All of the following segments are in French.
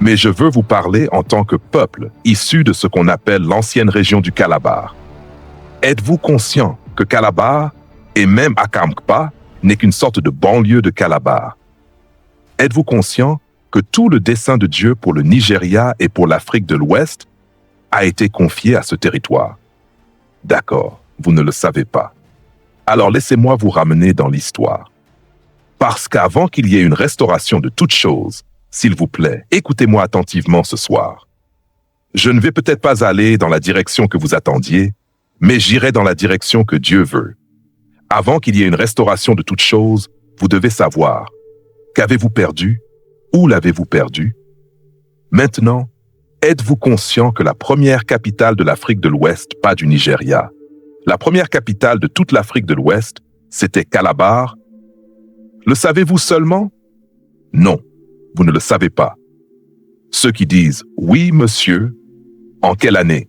Mais je veux vous parler en tant que peuple issu de ce qu'on appelle l'ancienne région du Calabar. Êtes-vous conscient que Calabar, et même Akamkpa, n'est qu'une sorte de banlieue de Calabar? Êtes-vous conscient que tout le dessein de Dieu pour le Nigeria et pour l'Afrique de l'Ouest a été confié à ce territoire? D'accord, vous ne le savez pas. Alors laissez-moi vous ramener dans l'histoire. Parce qu'avant qu'il y ait une restauration de toutes choses, s'il vous plaît, écoutez-moi attentivement ce soir. Je ne vais peut-être pas aller dans la direction que vous attendiez, mais j'irai dans la direction que Dieu veut. Avant qu'il y ait une restauration de toutes choses, vous devez savoir, qu'avez-vous perdu? Où l'avez-vous perdu? Maintenant, êtes-vous conscient que la première capitale de l'Afrique de l'Ouest, pas du Nigeria, la première capitale de toute l'Afrique de l'Ouest, c'était Calabar? Le savez-vous seulement? Non, vous ne le savez pas. Ceux qui disent « Oui, monsieur », en quelle année?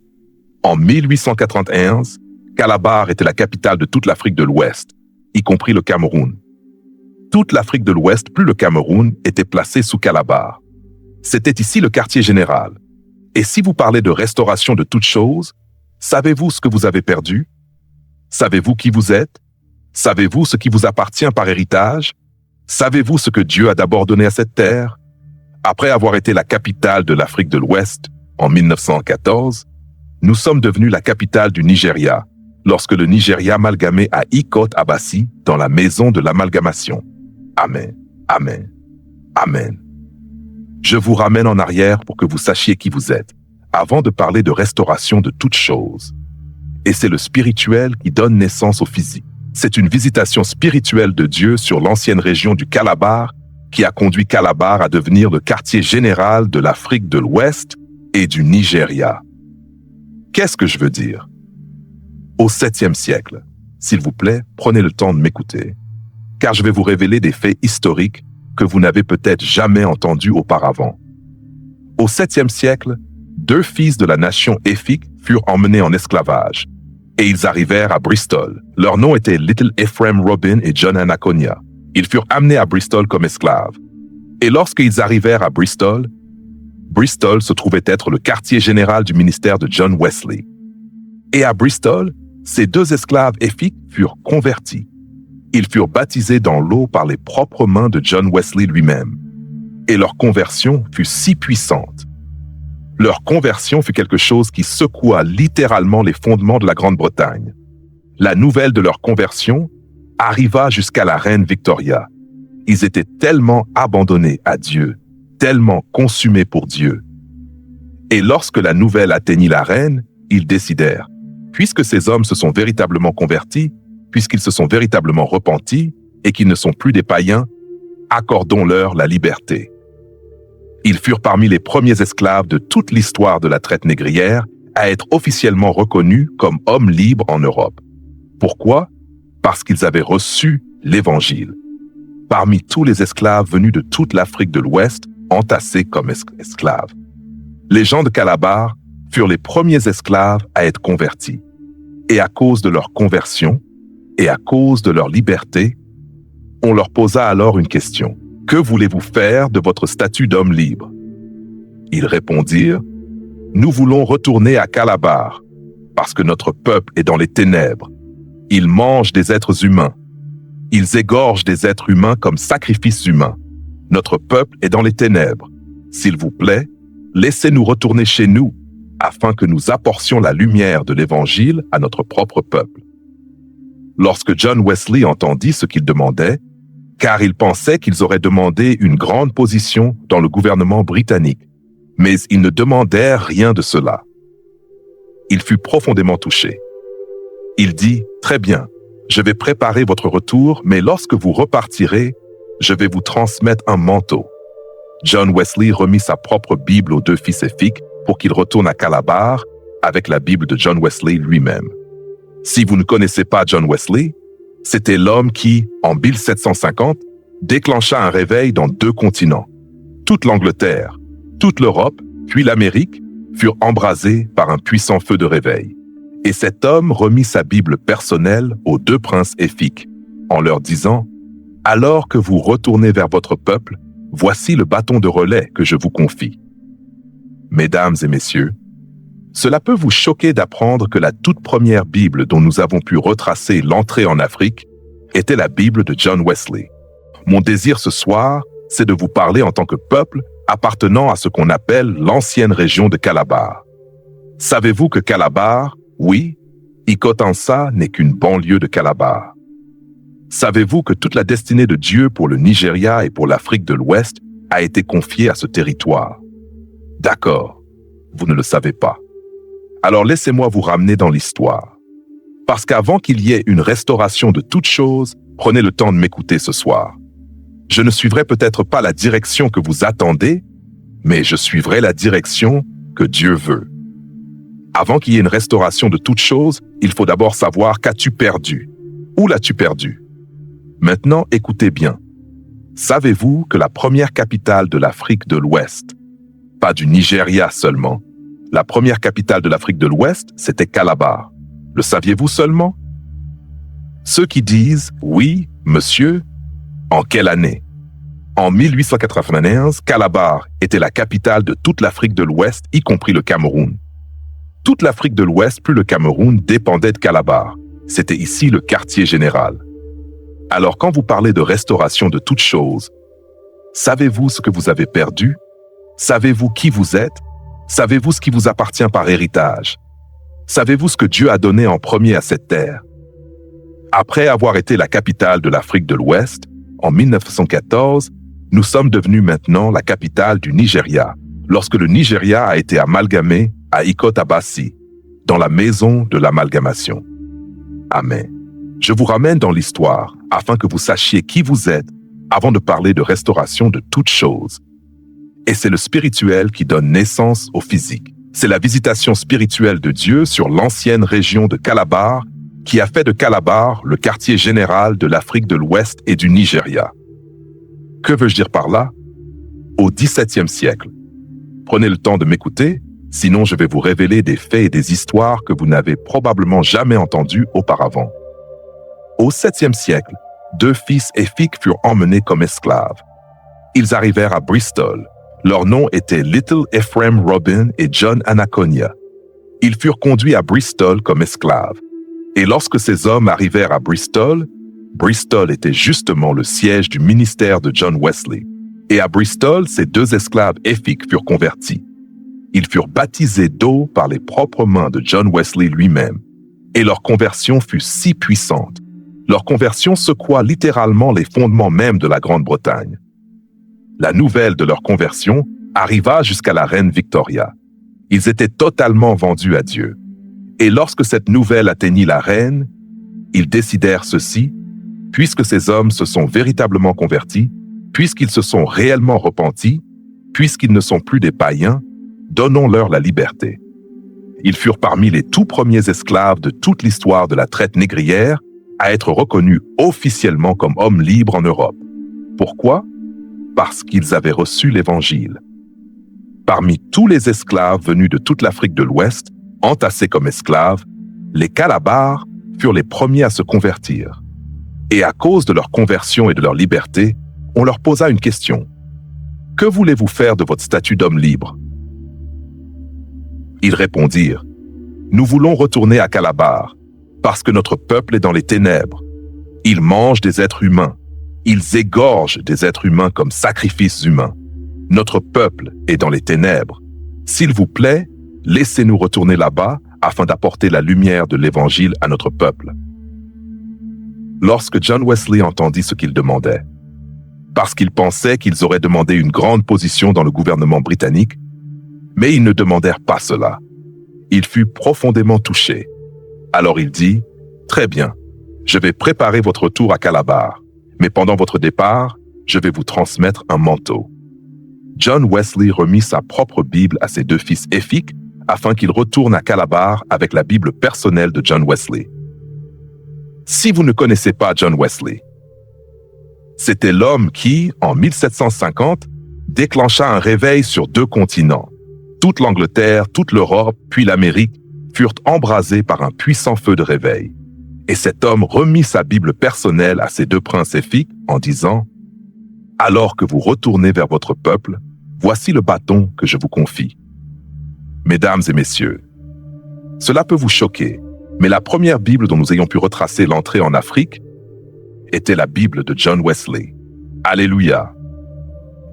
En 1891, Calabar était la capitale de toute l'Afrique de l'Ouest, y compris le Cameroun. Toute l'Afrique de l'Ouest, plus le Cameroun, était placée sous Calabar. C'était ici le quartier général. Et si vous parlez de restauration de toutes choses, savez-vous ce que vous avez perdu? Savez-vous qui vous êtes? Savez-vous ce qui vous appartient par héritage? Savez-vous ce que Dieu a d'abord donné à cette terre? Après avoir été la capitale de l'Afrique de l'Ouest en 1914, nous sommes devenus la capitale du Nigeria, lorsque le Nigeria amalgamé à Ikot Abassi dans la maison de l'amalgamation. Amen, amen, amen. Je vous ramène en arrière pour que vous sachiez qui vous êtes, avant de parler de restauration de toutes choses. Et c'est le spirituel qui donne naissance au physique. C'est une visitation spirituelle de Dieu sur l'ancienne région du Calabar qui a conduit Calabar à devenir le quartier général de l'Afrique de l'Ouest et du Nigeria. Qu'est-ce que je veux dire? Au 7e siècle, s'il vous plaît, prenez le temps de m'écouter, car je vais vous révéler des faits historiques que vous n'avez peut-être jamais entendus auparavant. Au 7e siècle, 2 fils de la nation Éphik furent emmenés en esclavage, et ils arrivèrent à Bristol. Leurs noms étaient Little Ephraim Robin et John Anaconia. Ils furent amenés à Bristol comme esclaves. Et lorsqu'ils arrivèrent à Bristol, Bristol se trouvait être le quartier général du ministère de John Wesley. Et à Bristol, ces 2 esclaves Éphik furent convertis. Ils furent baptisés dans l'eau par les propres mains de John Wesley lui-même. Et leur conversion fut si puissante. Leur conversion fut quelque chose qui secoua littéralement les fondements de la Grande-Bretagne. La nouvelle de leur conversion arriva jusqu'à la reine Victoria. Ils étaient tellement abandonnés à Dieu, tellement consumés pour Dieu. Et lorsque la nouvelle atteignit la reine, ils décidèrent, puisque ces hommes se sont véritablement convertis, puisqu'ils se sont véritablement repentis et qu'ils ne sont plus des païens, accordons-leur la liberté. Ils furent parmi les premiers esclaves de toute l'histoire de la traite négrière à être officiellement reconnus comme hommes libres en Europe. Pourquoi? Parce qu'ils avaient reçu l'Évangile. Parmi tous les esclaves venus de toute l'Afrique de l'Ouest, entassés comme esclaves. Les gens de Calabar furent les premiers esclaves à être convertis. Et à cause de leur conversion, et à cause de leur liberté, on leur posa alors une question. « Que voulez-vous faire de votre statut d'homme libre ?» Ils répondirent, « Nous voulons retourner à Calabar, parce que notre peuple est dans les ténèbres. Ils mangent des êtres humains. Ils égorgent des êtres humains comme sacrifices humains. Notre peuple est dans les ténèbres. S'il vous plaît, laissez-nous retourner chez nous, afin que nous apportions la lumière de l'Évangile à notre propre peuple. » Lorsque John Wesley entendit ce qu'il demandait, car il pensait qu'ils auraient demandé une grande position dans le gouvernement britannique, mais ils ne demandèrent rien de cela. Il fut profondément touché. Il dit, « Très bien, je vais préparer votre retour, mais lorsque vous repartirez, je vais vous transmettre un manteau. » John Wesley remit sa propre Bible aux 2 fils Éphik pour qu'ils retournent à Calabar avec la Bible de John Wesley lui-même. Si vous ne connaissez pas John Wesley, c'était l'homme qui, en 1750, déclencha un réveil dans 2 continents. Toute l'Angleterre, toute l'Europe, puis l'Amérique furent embrasés par un puissant feu de réveil. Et cet homme remit sa Bible personnelle aux 2 princes Éphik, en leur disant « Alors que vous retournez vers votre peuple, voici le bâton de relais que je vous confie. Mesdames et messieurs, cela peut vous choquer d'apprendre que la toute première Bible dont nous avons pu retracer l'entrée en Afrique était la Bible de John Wesley. Mon désir ce soir, c'est de vous parler en tant que peuple appartenant à ce qu'on appelle l'ancienne région de Calabar. Savez-vous que Calabar, oui, Ikotansa n'est qu'une banlieue de Calabar? Savez-vous que toute la destinée de Dieu pour le Nigeria et pour l'Afrique de l'Ouest a été confiée à ce territoire? D'accord, vous ne le savez pas. Alors laissez-moi vous ramener dans l'histoire. Parce qu'avant qu'il y ait une restauration de toutes choses, prenez le temps de m'écouter ce soir. Je ne suivrai peut-être pas la direction que vous attendez, mais je suivrai la direction que Dieu veut. Avant qu'il y ait une restauration de toutes choses, il faut d'abord savoir qu'as-tu perdu? Où l'as-tu perdu? Maintenant, écoutez bien. Savez-vous que la première capitale de l'Afrique de l'Ouest, pas du Nigeria seulement, la première capitale de l'Afrique de l'Ouest, c'était Calabar. Le saviez-vous seulement? Ceux qui disent « Oui, monsieur », en quelle année? En 1891, Calabar était la capitale de toute l'Afrique de l'Ouest, y compris le Cameroun. Toute l'Afrique de l'Ouest plus le Cameroun dépendait de Calabar. C'était ici le quartier général. Alors quand vous parlez de restauration de toutes choses, savez-vous ce que vous avez perdu? Savez-vous qui vous êtes? Savez-vous ce qui vous appartient par héritage? Savez-vous ce que Dieu a donné en premier à cette terre? Après avoir été la capitale de l'Afrique de l'Ouest, en 1914, nous sommes devenus maintenant la capitale du Nigeria, lorsque le Nigeria a été amalgamé à Ikot-Abasi, dans la maison de l'amalgamation. Amen. Je vous ramène dans l'histoire afin que vous sachiez qui vous êtes avant de parler de restauration de toutes choses. Et c'est le spirituel qui donne naissance au physique. C'est la visitation spirituelle de Dieu sur l'ancienne région de Calabar qui a fait de Calabar le quartier général de l'Afrique de l'Ouest et du Nigeria. Que veux-je dire par là? Au XVIIe siècle. Prenez le temps de m'écouter, sinon je vais vous révéler des faits et des histoires que vous n'avez probablement jamais entendues auparavant. Au VIIe siècle, 2 fils éphiques furent emmenés comme esclaves. Ils arrivèrent à Bristol. Leurs noms étaient Little Ephraim Robin et John Anaconia. Ils furent conduits à Bristol comme esclaves. Et lorsque ces hommes arrivèrent à Bristol, Bristol était justement le siège du ministère de John Wesley. Et à Bristol, ces 2 esclaves éphiques furent convertis. Ils furent baptisés d'eau par les propres mains de John Wesley lui-même. Et leur conversion fut si puissante. Leur conversion secoua littéralement les fondements même de la Grande-Bretagne. La nouvelle de leur conversion arriva jusqu'à la reine Victoria. Ils étaient totalement vendus à Dieu. Et lorsque cette nouvelle atteignit la reine, ils décidèrent ceci: puisque ces hommes se sont véritablement convertis, puisqu'ils se sont réellement repentis, puisqu'ils ne sont plus des païens, donnons-leur la liberté. Ils furent parmi les tout premiers esclaves de toute l'histoire de la traite négrière à être reconnus officiellement comme hommes libres en Europe. Pourquoi? Parce qu'ils avaient reçu l'Évangile. Parmi tous les esclaves venus de toute l'Afrique de l'Ouest, entassés comme esclaves, les Calabars furent les premiers à se convertir. Et à cause de leur conversion et de leur liberté, on leur posa une question. Que voulez-vous faire de votre statut d'homme libre? Ils répondirent, nous voulons retourner à Calabar, parce que notre peuple est dans les ténèbres. Ils mangent des êtres humains. Ils égorgent des êtres humains comme sacrifices humains. Notre peuple est dans les ténèbres. S'il vous plaît, laissez-nous retourner là-bas afin d'apporter la lumière de l'Évangile à notre peuple. Lorsque John Wesley entendit ce qu'il demandait, parce qu'il pensait qu'ils auraient demandé une grande position dans le gouvernement britannique, mais ils ne demandèrent pas cela. Il fut profondément touché. Alors il dit, « Très bien, je vais préparer votre retour à Calabar, mais pendant votre départ, je vais vous transmettre un manteau. » John Wesley remit sa propre Bible à ses 2 fils éphiques afin qu'ils retournent à Calabar avec la Bible personnelle de John Wesley. Si vous ne connaissez pas John Wesley, c'était l'homme qui, en 1750, déclencha un réveil sur 2 continents. Toute l'Angleterre, toute l'Europe, puis l'Amérique furent embrasés par un puissant feu de réveil. Et cet homme remit sa Bible personnelle à ses 2 princes éphiques en disant « Alors que vous retournez vers votre peuple, voici le bâton que je vous confie. mesdames et messieurs. Cela peut vous choquer, mais la première Bible dont nous ayons pu retracer l'entrée en Afrique était la Bible de John Wesley. Alléluia.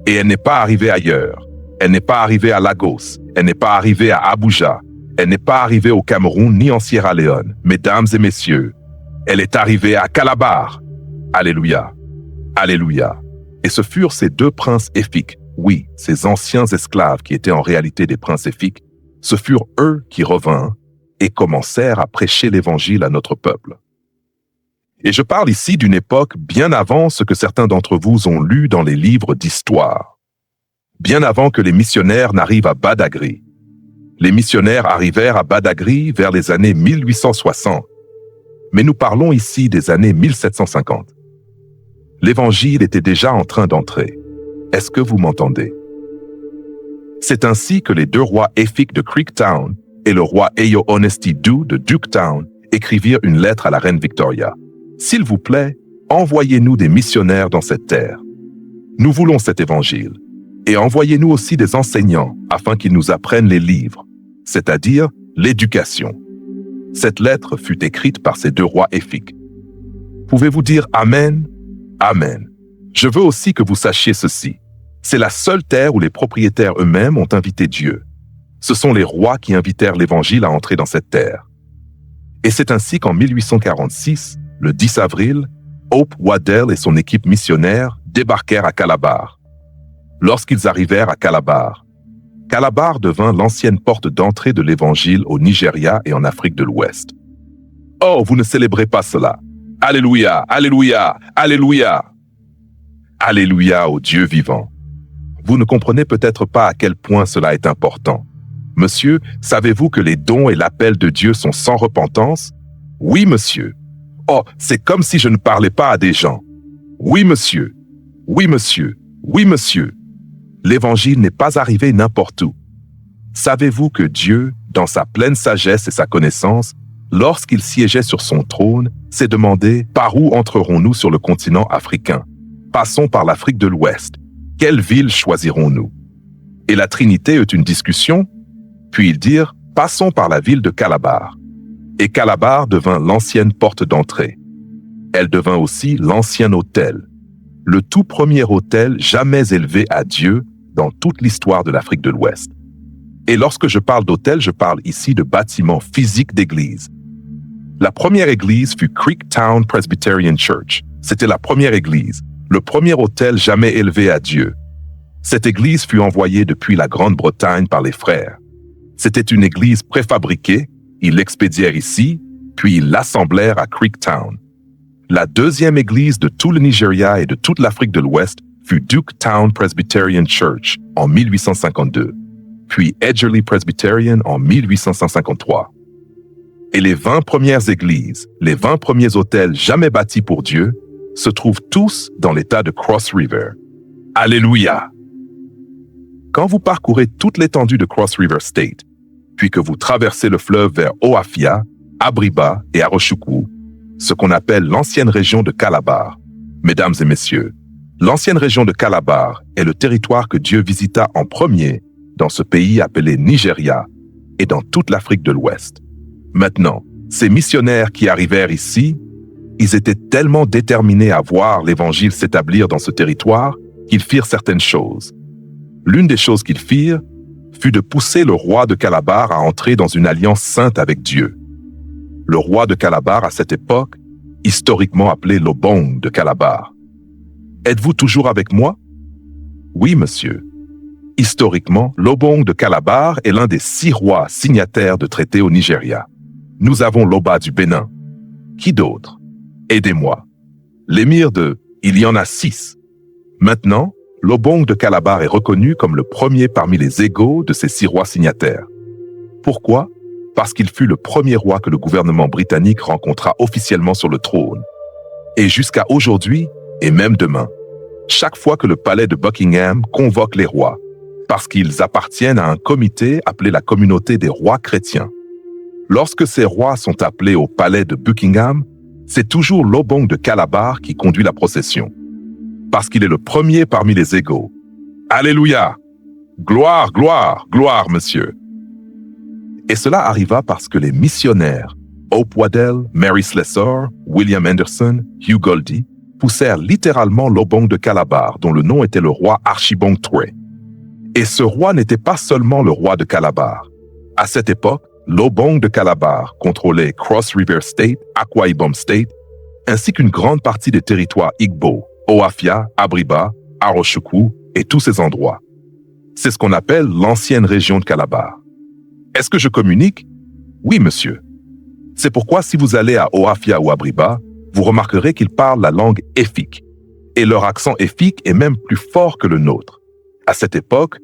Et elle n'est pas arrivée ailleurs. Elle n'est pas arrivée à Lagos. Elle n'est pas arrivée à Abuja. Elle n'est pas arrivée au Cameroun ni en Sierra Leone. Mesdames et messieurs, elle est arrivée à Calabar. Alléluia. Alléluia. Et ce furent ces deux princes éphiques, oui, ces anciens esclaves qui étaient en réalité des princes éphiques, ce furent eux qui revinrent et commencèrent à prêcher l'Évangile à notre peuple. Et je parle ici d'une époque bien avant ce que certains d'entre vous ont lu dans les livres d'histoire. Bien avant que les missionnaires n'arrivent à Badagry. Les missionnaires arrivèrent à Badagry vers les années 1860. Mais nous parlons ici des années 1750. L'Évangile était déjà en train d'entrer. Est-ce que vous m'entendez? C'est ainsi que les deux rois éphiques de Creektown et le roi Eyo Honesty II de Duketown écrivirent une lettre à la reine Victoria. S'il vous plaît, envoyez-nous des missionnaires dans cette terre. Nous voulons cet évangile. Et envoyez-nous aussi des enseignants afin qu'ils nous apprennent les livres, c'est-à-dire l'éducation. Cette lettre fut écrite par ces deux rois éphiques. Pouvez-vous dire Amen? Amen. Je veux aussi que vous sachiez ceci. C'est la seule terre où les propriétaires eux-mêmes ont invité Dieu. Ce sont les rois qui invitèrent l'Évangile à entrer dans cette terre. Et c'est ainsi qu'en 1846, le 10 avril, Hope Waddell et son équipe missionnaire débarquèrent à Calabar. Lorsqu'ils arrivèrent à Calabar, Calabar devint l'ancienne porte d'entrée de l'Évangile au Nigeria et en Afrique de l'Ouest. Oh, vous ne célébrez pas cela. Alléluia, alléluia, alléluia. Alléluia au Dieu vivant. Vous ne comprenez peut-être pas à quel point cela est important. Monsieur, savez-vous que les dons et l'appel de Dieu sont sans repentance? Oui, monsieur. Oh, c'est comme si je ne parlais pas à des gens. Oui, monsieur. Oui, monsieur. Oui, monsieur. L'Évangile n'est pas arrivé n'importe où. Savez-vous que Dieu, dans sa pleine sagesse et sa connaissance, lorsqu'il siégeait sur son trône, s'est demandé par où entrerons-nous sur le continent africain? Passons par l'Afrique de l'Ouest. Quelle ville choisirons-nous? Et la Trinité eut une discussion, puis ils dirent, passons par la ville de Calabar. Et Calabar devint l'ancienne porte d'entrée. Elle devint aussi l'ancien autel, le tout premier autel jamais élevé à Dieu dans toute l'histoire de l'Afrique de l'Ouest. Et lorsque je parle d'autel, je parle ici de bâtiment physique d'église. La première église fut Creektown Presbyterian Church. C'était la première église, le premier autel jamais élevé à Dieu. Cette église fut envoyée depuis la Grande-Bretagne par les frères. C'était une église préfabriquée, ils l'expédièrent ici, puis ils l'assemblèrent à Creektown. La deuxième église de tout le Nigeria et de toute l'Afrique de l'Ouest fut Duketown Presbyterian Church en 1852, puis Edgerly Presbyterian en 1853. Et les 20 premières églises, les 20 premiers autels jamais bâtis pour Dieu, se trouvent tous dans l'État de Cross River. Alléluia! Quand vous parcourez toute l'étendue de Cross River State, puis que vous traversez le fleuve vers Oafia, Abriba et Arochukwu, ce qu'on appelle l'ancienne région de Calabar. Mesdames et messieurs, l'ancienne région de Calabar est le territoire que Dieu visita en premier dans ce pays appelé Nigeria et dans toute l'Afrique de l'Ouest. Maintenant, ces missionnaires qui arrivèrent ici, ils étaient tellement déterminés à voir l'Évangile s'établir dans ce territoire qu'ils firent certaines choses. L'une des choses qu'ils firent fut de pousser le roi de Calabar à entrer dans une alliance sainte avec Dieu. Le roi de Calabar à cette époque, historiquement appelé l'Obong de Calabar. Êtes-vous toujours avec moi? Oui, monsieur. Historiquement, l'Obong de Calabar est l'un des 6 rois signataires de traités au Nigeria. Nous avons l'Oba du Bénin. Qui d'autre? Aidez-moi. L'émir de... Il y en a 6. Maintenant, l'Obong de Calabar est reconnu comme le premier parmi les égaux de ces 6 rois signataires. Pourquoi? Parce qu'il fut le premier roi que le gouvernement britannique rencontra officiellement sur le trône. Et jusqu'à aujourd'hui, et même demain, chaque fois que le palais de Buckingham convoque les rois, parce qu'ils appartiennent à un comité appelé la Communauté des rois chrétiens. Lorsque ces rois sont appelés au palais de Buckingham, c'est toujours l'Obong de Calabar qui conduit la procession. Parce qu'il est le premier parmi les égaux. Alléluia! Gloire, gloire, gloire, monsieur! Et cela arriva parce que les missionnaires Hope Waddell, Mary Slessor, William Anderson, Hugh Goldie poussèrent littéralement l'Obong de Calabar, dont le nom était le roi Archibong Twe. Et ce roi n'était pas seulement le roi de Calabar. À cette époque, l'Obong de Calabar contrôlait Cross River State, Akwa Ibom State, ainsi qu'une grande partie des territoires Igbo, Oafia, Abriba, Arochukwu et tous ces endroits. C'est ce qu'on appelle l'ancienne région de Calabar. Est-ce que je communique? Oui, monsieur. C'est pourquoi si vous allez à Oafia ou Abriba, vous remarquerez qu'ils parlent la langue Efik. Et leur accent Efik est même plus fort que le nôtre. À cette époque,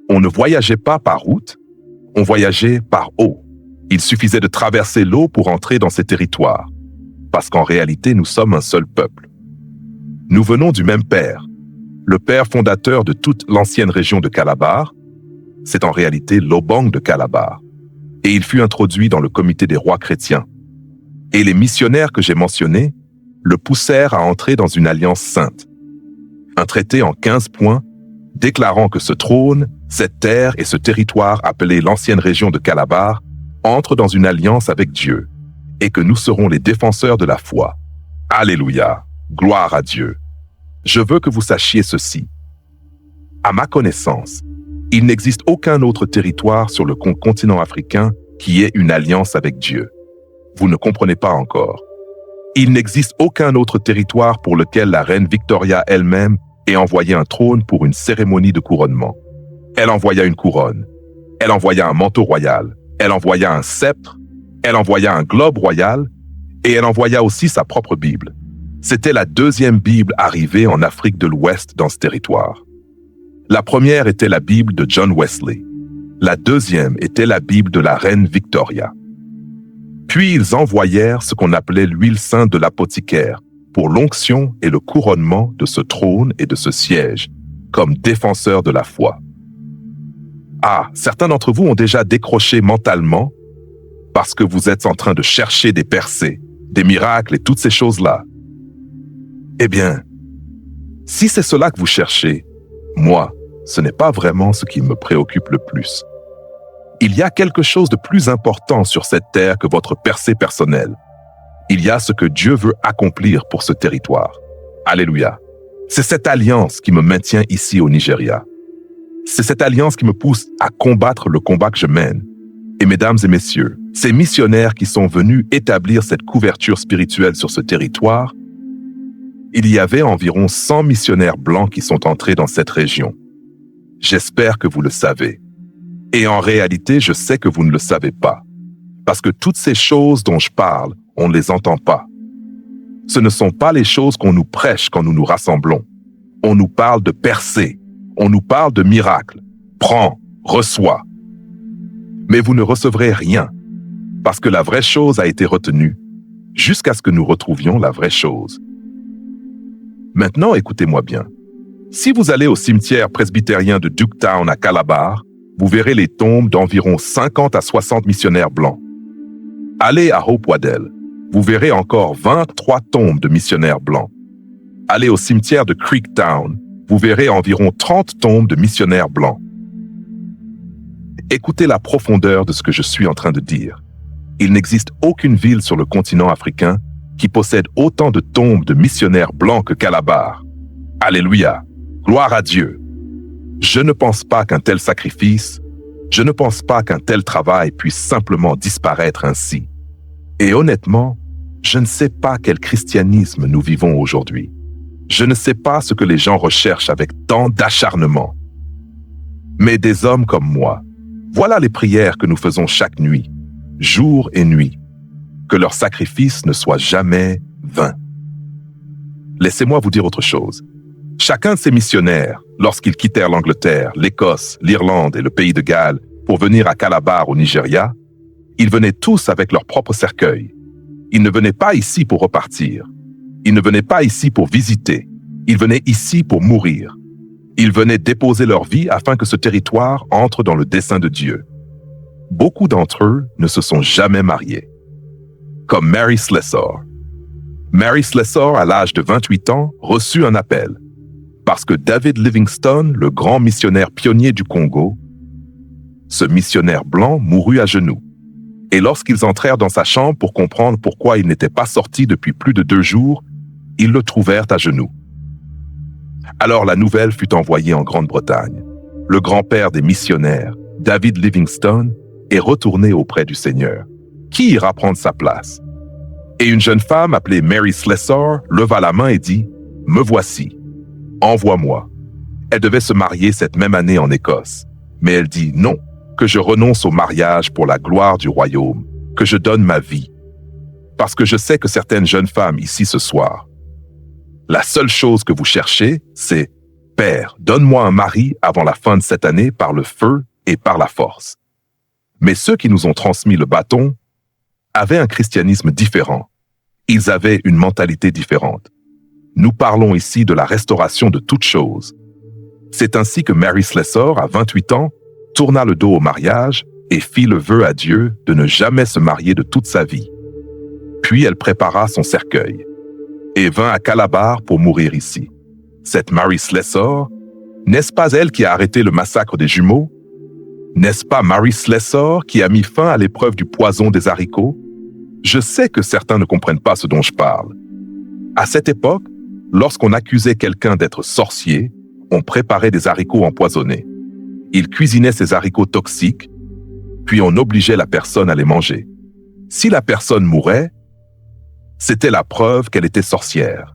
on ne voyageait pas par route, on voyageait par eau. Il suffisait de traverser l'eau pour entrer dans ces territoires. Parce qu'en réalité, nous sommes un seul peuple. Nous venons du même père. Le père fondateur de toute l'ancienne région de Calabar, c'est en réalité l'Obong de Calabar. Et il fut introduit dans le comité des rois chrétiens. Et les missionnaires que j'ai mentionnés le poussèrent à entrer dans une alliance sainte. Un traité en 15 points déclarant que ce trône, cette terre et ce territoire appelé l'ancienne région de Calabar entrent dans une alliance avec Dieu et que nous serons les défenseurs de la foi. Alléluia, gloire à Dieu. Je veux que vous sachiez ceci. À ma connaissance, il n'existe aucun autre territoire sur le continent africain qui ait une alliance avec Dieu. Vous ne comprenez pas encore. Il n'existe aucun autre territoire pour lequel la reine Victoria elle-même ait envoyé un trône pour une cérémonie de couronnement. Elle envoya une couronne. Elle envoya un manteau royal. Elle envoya un sceptre. Elle envoya un globe royal. Et elle envoya aussi sa propre Bible. C'était la deuxième Bible arrivée en Afrique de l'Ouest dans ce territoire. La première était la Bible de John Wesley. La deuxième était la Bible de la reine Victoria. Puis ils envoyèrent ce qu'on appelait l'huile sainte de l'apothicaire pour l'onction et le couronnement de ce trône et de ce siège, comme défenseurs de la foi. Ah, certains d'entre vous ont déjà décroché mentalement parce que vous êtes en train de chercher des percées, des miracles et toutes ces choses-là. Eh bien, si c'est cela que vous cherchez, moi, ce n'est pas vraiment ce qui me préoccupe le plus. Il y a quelque chose de plus important sur cette terre que votre percée personnelle. Il y a ce que Dieu veut accomplir pour ce territoire. Alléluia. C'est cette alliance qui me maintient ici au Nigeria. C'est cette alliance qui me pousse à combattre le combat que je mène. Et mesdames et messieurs, ces missionnaires qui sont venus établir cette couverture spirituelle sur ce territoire, il y avait environ 100 missionnaires blancs qui sont entrés dans cette région. J'espère que vous le savez. Et en réalité, je sais que vous ne le savez pas. Parce que toutes ces choses dont je parle, on ne les entend pas. Ce ne sont pas les choses qu'on nous prêche quand nous nous rassemblons. On nous parle de percées. On nous parle de miracles. Prends, reçois. Mais vous ne recevrez rien. Parce que la vraie chose a été retenue. Jusqu'à ce que nous retrouvions la vraie chose. Maintenant, écoutez-moi bien. Si vous allez au cimetière presbytérien de Duketown à Calabar, vous verrez les tombes d'environ 50 à 60 missionnaires blancs. Allez à Hope Waddell, vous verrez encore 23 tombes de missionnaires blancs. Allez au cimetière de Creektown, vous verrez environ 30 tombes de missionnaires blancs. Écoutez la profondeur de ce que je suis en train de dire. Il n'existe aucune ville sur le continent africain qui possède autant de tombes de missionnaires blancs que Calabar. Alléluia! Gloire à Dieu! Je ne pense pas qu'un tel sacrifice, je ne pense pas qu'un tel travail puisse simplement disparaître ainsi. Et honnêtement, je ne sais pas quel christianisme nous vivons aujourd'hui. Je ne sais pas ce que les gens recherchent avec tant d'acharnement. Mais des hommes comme moi, voilà les prières que nous faisons chaque nuit, jour et nuit. Que leur sacrifice ne soit jamais vain. Laissez-moi vous dire autre chose. Chacun de ces missionnaires, lorsqu'ils quittèrent l'Angleterre, l'Écosse, l'Irlande et le pays de Galles pour venir à Calabar au Nigeria, ils venaient tous avec leur propre cercueil. Ils ne venaient pas ici pour repartir. Ils ne venaient pas ici pour visiter. Ils venaient ici pour mourir. Ils venaient déposer leur vie afin que ce territoire entre dans le dessein de Dieu. Beaucoup d'entre eux ne se sont jamais mariés. Comme Mary Slessor. Mary Slessor, à l'âge de 28 ans, reçut un appel. Parce que David Livingstone, le grand missionnaire pionnier du Congo, ce missionnaire blanc mourut à genoux. Et lorsqu'ils entrèrent dans sa chambre pour comprendre pourquoi il n'était pas sorti depuis plus de 2 jours, ils le trouvèrent à genoux. Alors la nouvelle fut envoyée en Grande-Bretagne. Le grand-père des missionnaires, David Livingstone, est retourné auprès du Seigneur. Qui ira prendre sa place? Et une jeune femme appelée Mary Slessor leva la main et dit « Me voici, envoie-moi ». Elle devait se marier cette même année en Écosse, mais elle dit « Non, que je renonce au mariage pour la gloire du royaume, que je donne ma vie. Parce que je sais que certaines jeunes femmes ici ce soir, la seule chose que vous cherchez, c'est « Père, donne-moi un mari avant la fin de cette année par le feu et par la force. » Mais ceux qui nous ont transmis le bâton avaient un christianisme différent. Ils avaient une mentalité différente. Nous parlons ici de la restauration de toutes choses. C'est ainsi que Mary Slessor, à 28 ans, tourna le dos au mariage et fit le vœu à Dieu de ne jamais se marier de toute sa vie. Puis elle prépara son cercueil et vint à Calabar pour mourir ici. Cette Mary Slessor, n'est-ce pas elle qui a arrêté le massacre des jumeaux? N'est-ce pas Mary Slessor qui a mis fin à l'épreuve du poison des haricots? Je sais que certains ne comprennent pas ce dont je parle. À cette époque, lorsqu'on accusait quelqu'un d'être sorcier, on préparait des haricots empoisonnés. Il cuisinait ces haricots toxiques, puis on obligeait la personne à les manger. Si la personne mourait, c'était la preuve qu'elle était sorcière.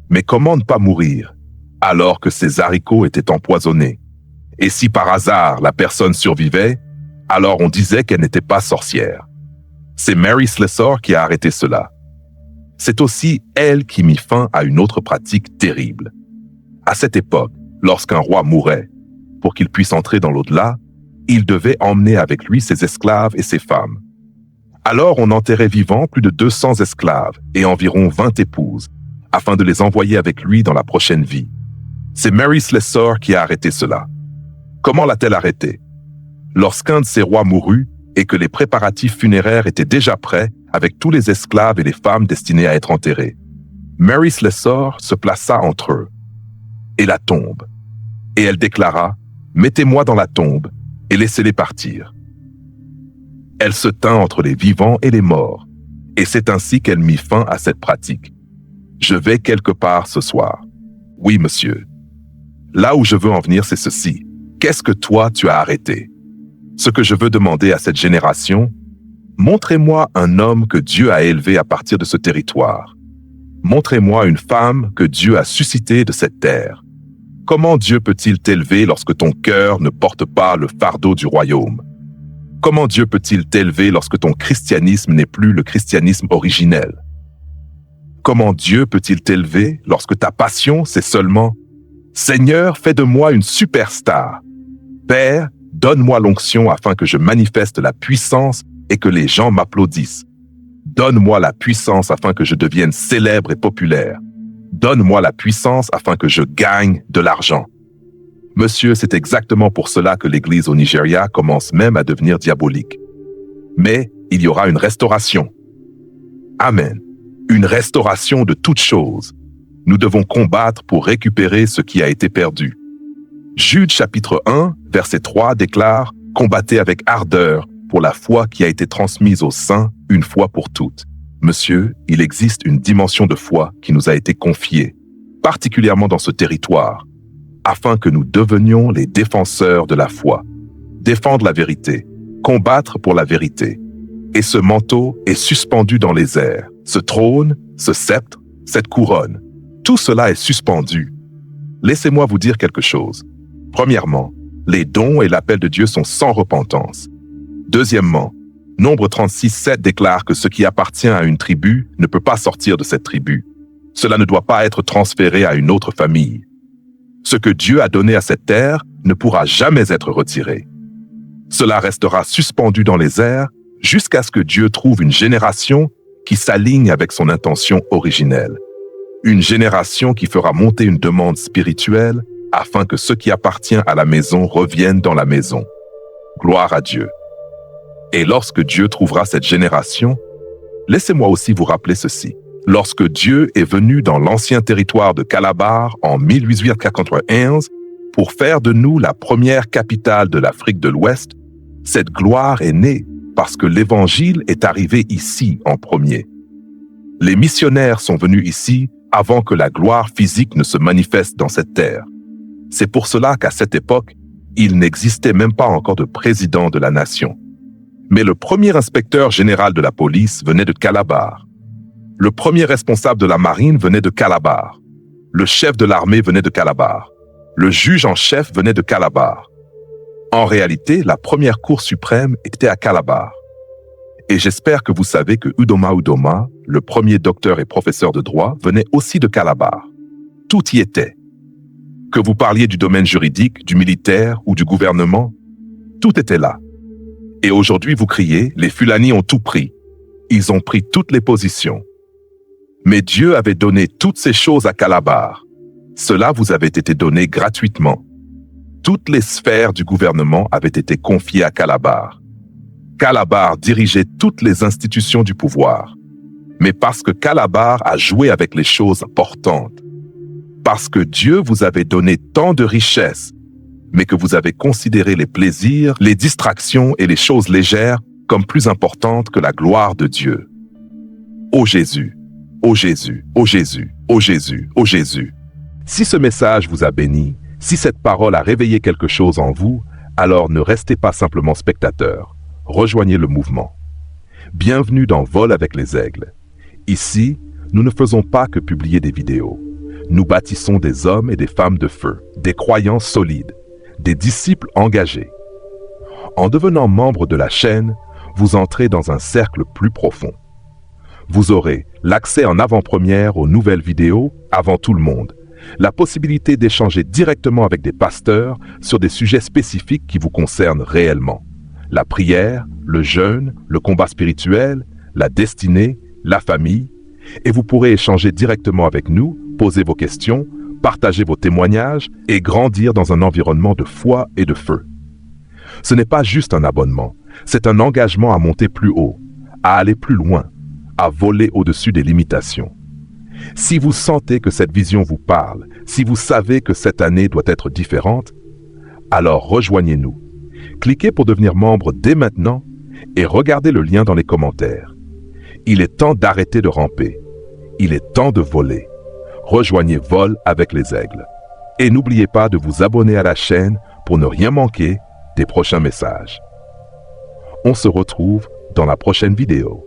Mais comment ne pas mourir alors que ces haricots étaient empoisonnés? Et si par hasard la personne survivait, alors on disait qu'elle n'était pas sorcière. C'est Mary Slessor qui a arrêté cela. C'est aussi elle qui mit fin à une autre pratique terrible. À cette époque, lorsqu'un roi mourait, pour qu'il puisse entrer dans l'au-delà, il devait emmener avec lui ses esclaves et ses femmes. Alors on enterrait vivants plus de 200 esclaves et environ 20 épouses, afin de les envoyer avec lui dans la prochaine vie. C'est Mary Slessor qui a arrêté cela. Comment l'a-t-elle arrêté? Lorsqu'un de ses rois mourut et que les préparatifs funéraires étaient déjà prêts avec tous les esclaves et les femmes destinés à être enterrés, Mary Slessor se plaça entre eux et la tombe. Et elle déclara « Mettez-moi dans la tombe et laissez-les partir. » Elle se tint entre les vivants et les morts, et c'est ainsi qu'elle mit fin à cette pratique. Je vais quelque part ce soir. Oui, monsieur. Là où je veux en venir, c'est ceci. Qu'est-ce que toi, tu as arrêté? Ce que je veux demander à cette génération, montrez-moi un homme que Dieu a élevé à partir de ce territoire. Montrez-moi une femme que Dieu a suscitée de cette terre. Comment Dieu peut-il t'élever lorsque ton cœur ne porte pas le fardeau du royaume? Comment Dieu peut-il t'élever lorsque ton christianisme n'est plus le christianisme originel? Comment Dieu peut-il t'élever lorsque ta passion, c'est seulement « Seigneur, fais de moi une superstar. Père, donne-moi l'onction afin que je manifeste la puissance et que les gens m'applaudissent. Donne-moi la puissance afin que je devienne célèbre et populaire. Donne-moi la puissance afin que je gagne de l'argent. » Monsieur, c'est exactement pour cela que l'Église au Nigeria commence même à devenir diabolique. Mais il y aura une restauration. Amen. Une restauration de toutes choses. Nous devons combattre pour récupérer ce qui a été perdu. Jude chapitre 1, verset 3 déclare « Combattez avec ardeur pour la foi qui a été transmise aux saints une fois pour toutes. » Monsieur, il existe une dimension de foi qui nous a été confiée, particulièrement dans ce territoire, afin que nous devenions les défenseurs de la foi, défendre la vérité, combattre pour la vérité. Et ce manteau est suspendu dans les airs, ce trône, ce sceptre, cette couronne. Tout cela est suspendu. Laissez-moi vous dire quelque chose. Premièrement, les dons et l'appel de Dieu sont sans repentance. Deuxièmement, Nombre 36:7 déclare que ce qui appartient à une tribu ne peut pas sortir de cette tribu. Cela ne doit pas être transféré à une autre famille. Ce que Dieu a donné à cette terre ne pourra jamais être retiré. Cela restera suspendu dans les airs jusqu'à ce que Dieu trouve une génération qui s'aligne avec son intention originelle. Une génération qui fera monter une demande spirituelle afin que ce qui appartient à la maison revienne dans la maison. Gloire à Dieu. Et lorsque Dieu trouvera cette génération, laissez-moi aussi vous rappeler ceci. Lorsque Dieu est venu dans l'ancien territoire de Calabar en 1891 pour faire de nous la première capitale de l'Afrique de l'Ouest, cette gloire est née parce que l'Évangile est arrivé ici en premier. Les missionnaires sont venus ici avant que la gloire physique ne se manifeste dans cette terre. C'est pour cela qu'à cette époque, il n'existait même pas encore de président de la nation. Mais le premier inspecteur général de la police venait de Calabar. Le premier responsable de la marine venait de Calabar. Le chef de l'armée venait de Calabar. Le juge en chef venait de Calabar. En réalité, la première cour suprême était à Calabar. Et j'espère que vous savez que Udoma Udoma, le premier docteur et professeur de droit, venait aussi de Calabar. Tout y était. Que vous parliez du domaine juridique, du militaire ou du gouvernement, tout était là. Et aujourd'hui, vous criez, les Fulani ont tout pris. Ils ont pris toutes les positions. Mais Dieu avait donné toutes ces choses à Calabar. Cela vous avait été donné gratuitement. Toutes les sphères du gouvernement avaient été confiées à Calabar. Calabar dirigeait toutes les institutions du pouvoir. Mais parce que Calabar a joué avec les choses importantes, parce que Dieu vous avait donné tant de richesses, mais que vous avez considéré les plaisirs, les distractions et les choses légères comme plus importantes que la gloire de Dieu. Ô Jésus, ô Jésus, ô Jésus, ô Jésus, ô Jésus. Si ce message vous a béni, si cette parole a réveillé quelque chose en vous, alors ne restez pas simplement spectateur. Rejoignez le mouvement. Bienvenue dans Vol avec les aigles. Ici, nous ne faisons pas que publier des vidéos. Nous bâtissons des hommes et des femmes de feu, des croyants solides, des disciples engagés. En devenant membre de la chaîne, vous entrez dans un cercle plus profond. Vous aurez l'accès en avant-première aux nouvelles vidéos avant tout le monde, la possibilité d'échanger directement avec des pasteurs sur des sujets spécifiques qui vous concernent réellement. La prière, le jeûne, le combat spirituel, la destinée, la famille, et vous pourrez échanger directement avec nous, poser vos questions, partager vos témoignages et grandir dans un environnement de foi et de feu. Ce n'est pas juste un abonnement, c'est un engagement à monter plus haut, à aller plus loin, à voler au-dessus des limitations. Si vous sentez que cette vision vous parle, si vous savez que cette année doit être différente, alors rejoignez-nous. Cliquez pour devenir membre dès maintenant et regardez le lien dans les commentaires. Il est temps d'arrêter de ramper. Il est temps de voler. Rejoignez Vol avec les aigles. Et n'oubliez pas de vous abonner à la chaîne pour ne rien manquer des prochains messages. On se retrouve dans la prochaine vidéo.